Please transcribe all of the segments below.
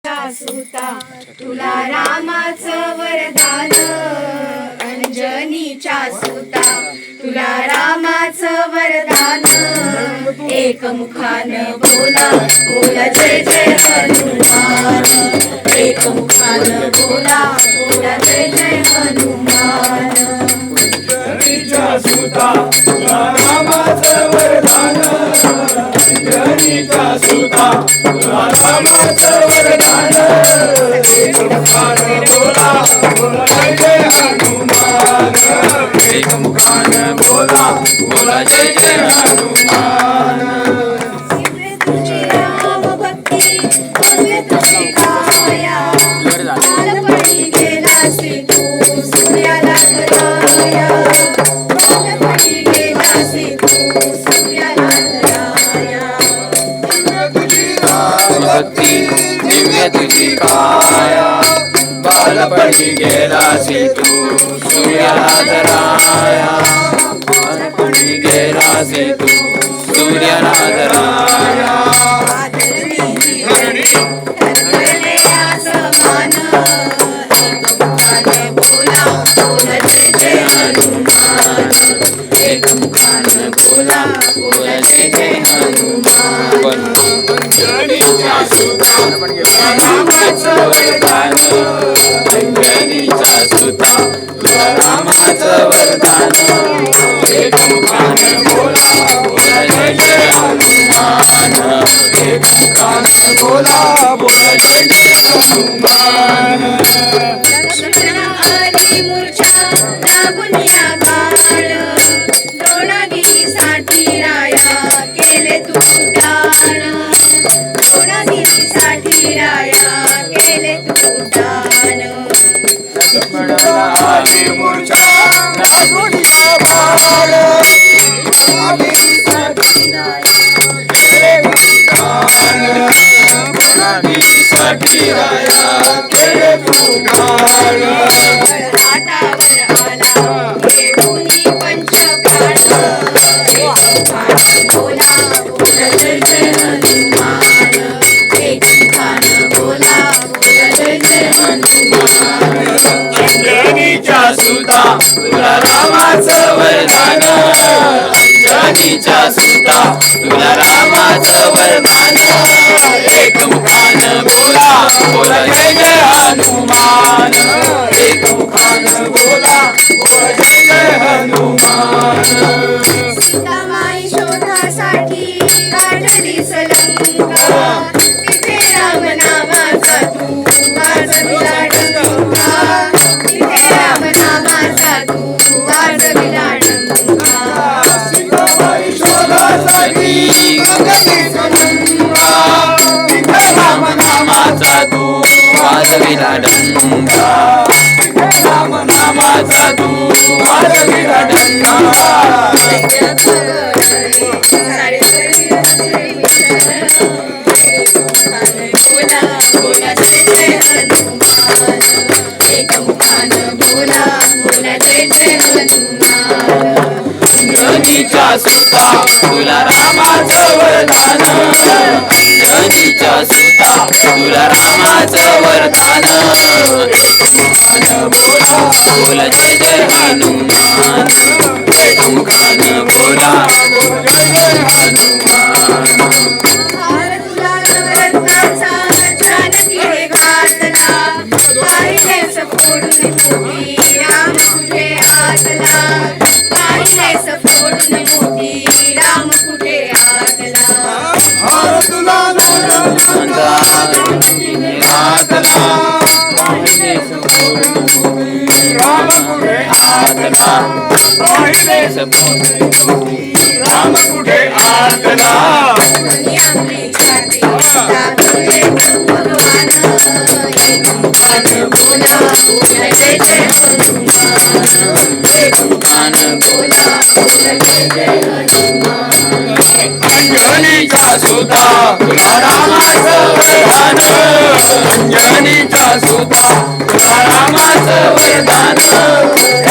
सुता तुला रामाचं वरदान, अंजनीच्या सुता तुला रामाचं वरदान, एकमुखानं बोला बोला जय जय हनुमान, एकमुखानं बोला बोला जय जय हनुमान, अंजनीच्या सुता तुला रामाचं वरदान, अंजनीच्या सुता तुला रामाचं वरदान, एकमुखानं बोला बोला जय जय हनुमान, एकमुखानं बोला बोला जय जय हनुमान. तुझी राम भक्ती दिव्य तुझी काया, बालपणी गेलासी तू सूर्याला धराया, बालपणी गेलासी तू सूर्याला धराया, तुझी राम भक्ती दिव्य तुझी काया, बालपणी गेलासी तू सूर्याला धराया, बालपणी गेलासी तू सूर्याला धराया. धरले आसमान, एकमुखाने बोला बोला जय जय हनुमान, एकमुखाने बोला बोला जय जय हनुमान, अंजनीच्या सुता तुला रामाचं वरदान, अंजनीच्या सुता तुला रामाचं वरदान, एकमुखानं बोला बोला जय जय हनुमान, एकमुखानं बोला बोला जय जय हनुमान. लक्ष्मण आली मूर्छा लागून या बाळ, द्रोणागिरीसाठी राया केले तू टाळ, द्रोणागिरीसाठी राया केले तू टाळ, लक्ष्मणाला आली मूर्छा लागून या बाळ, द्रोणागिरीसाठी केले उड्डाण, द्रोणागिरीसाठी राया केले उड्डाण. घाटावर आला घेऊनी पंचप्राण, एकमुखानं बोला बोला जय जय हनुमान, एकमुखानं बोला बोला जय जय हनुमान, अंजनीच्या सुता तुला रामाचं वरदान, अंजनीच्या सुता तुला रामाचं वरदान, एकमुखानं बोला बोला जय जय हनुमान, एकमुखानं बोला बोला जय जय हनुमान. सीतामाई शोधासाठी काढलीस लंका, तिथे राम नामाचा तू वाजविला डंका, तिथे राम नामाचा तू वाजविला डंका, सीताबाई शोधासाठी काढलीस लंका, तिथे राम नामाचा तू वाजविला डंका, तिथे राम नामाचा तू वाजविला डंका. सारे शरीर हसले विठ्ठल, एकमुखानं बोला बोला जय जय हनुमान, एकमुखानं बोला बोला जय जय हनुमान, अंजनीच्या सुता तुला रामाचं वरदान, अंजनीच्या सुता तुला रामाचं वरदान, एकमुखानं बोला बोला जय जय हनुमान, एकमुखानं बोला बोला जय जय हनुमान. हार तुला नवरत्नाचा जानकीने घातला, पाहिलेस फोडून मोती राम कुठे आतला, पाहिलेस फोडून मोती राम कुठे आतला, हार तुला नवरत्नाचा जानकीने घातला, पाहिलेस फोडून मोती राम कुठे आतला, पाहिलेस फोडून मोती राम कुठे आतला. आणि आपली छाती दाबले भगवान, एकमुखानं बोला बोला जय जय हनुमान, एकमुखानं बोला बोला जय जय हनुमान, अंजनीच्या सुता तुला रामाचं वरदान, अंजनीच्या सुता तुला रामाचं वरदान,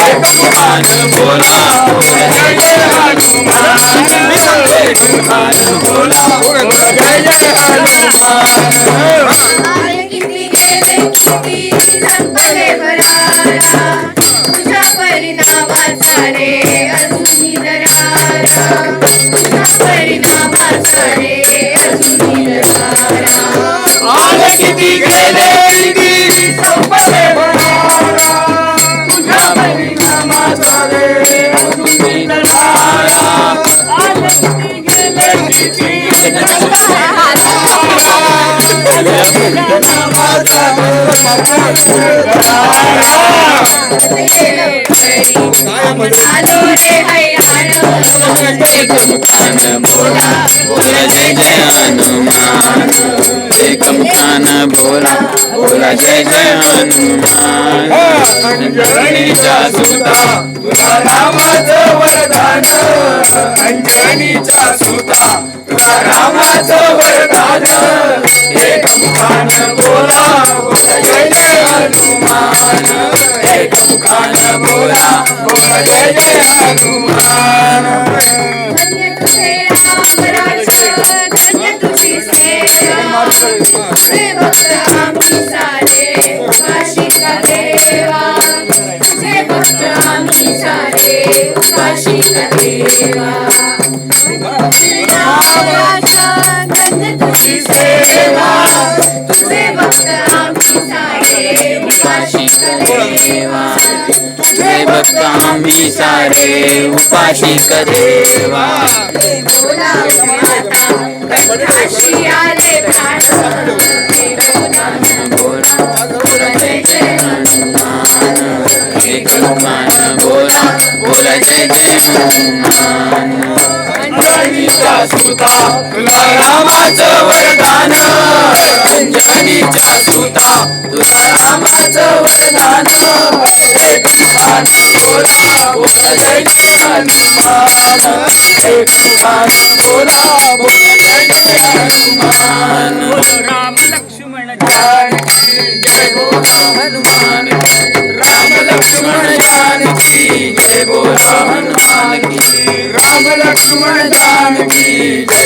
एकमुखानं बोला बोला जय जय हनुमान, एकमुखानं बोला बोला जय जय हनुमान. किती गेले किती संपले भरारा तुझ्या परिणामाचा रे तुम्ही नळाला आले किती गेले किती आलो रे हयाण एक मुखान बोला बोला जय जय हनुमान एक मुखान बोला बोला जय जय हनुमान अंजनीच्या सुता तुला रामाचं वरदान अंजनीच्या सुता तुला रामाचं वरदान एक मुखान बोला बोला जय जय हनुमान एक मुखान बोला बोला जय जय हनुमान धन्य तुझे रामराज धन्य तुझी सेवा तुझे भक्त आम्ही सारे उपाशिक देवा तुझे भक्त आम्ही सारे उपाशिक देवा रामराज धन्य तुझी सेवा तुझे भक्त आम्ही सारे उपाशिक देवा तुझे भक्त आम्ही सारे उपाशिक देवा बोला माता कंठाशी आले प्राण बोला बोला जय जय हनुमान एक हनुमान बोला बोला जय जय हनुमान अंजनीच्या सुता तुला रामाचं वरदान अंजनीच्या सुता तुला रामाचं वरदान एक मुखान बोला बोला जय जय हनुमान एक मुखान बोला बोला जय जय हनुमान बोल राम लक्ष्मण जानकी जय बोला हनुमान राम लक्ष्मण जानकी जय बोला हनुमान की राम लक्ष्मण जानकी जय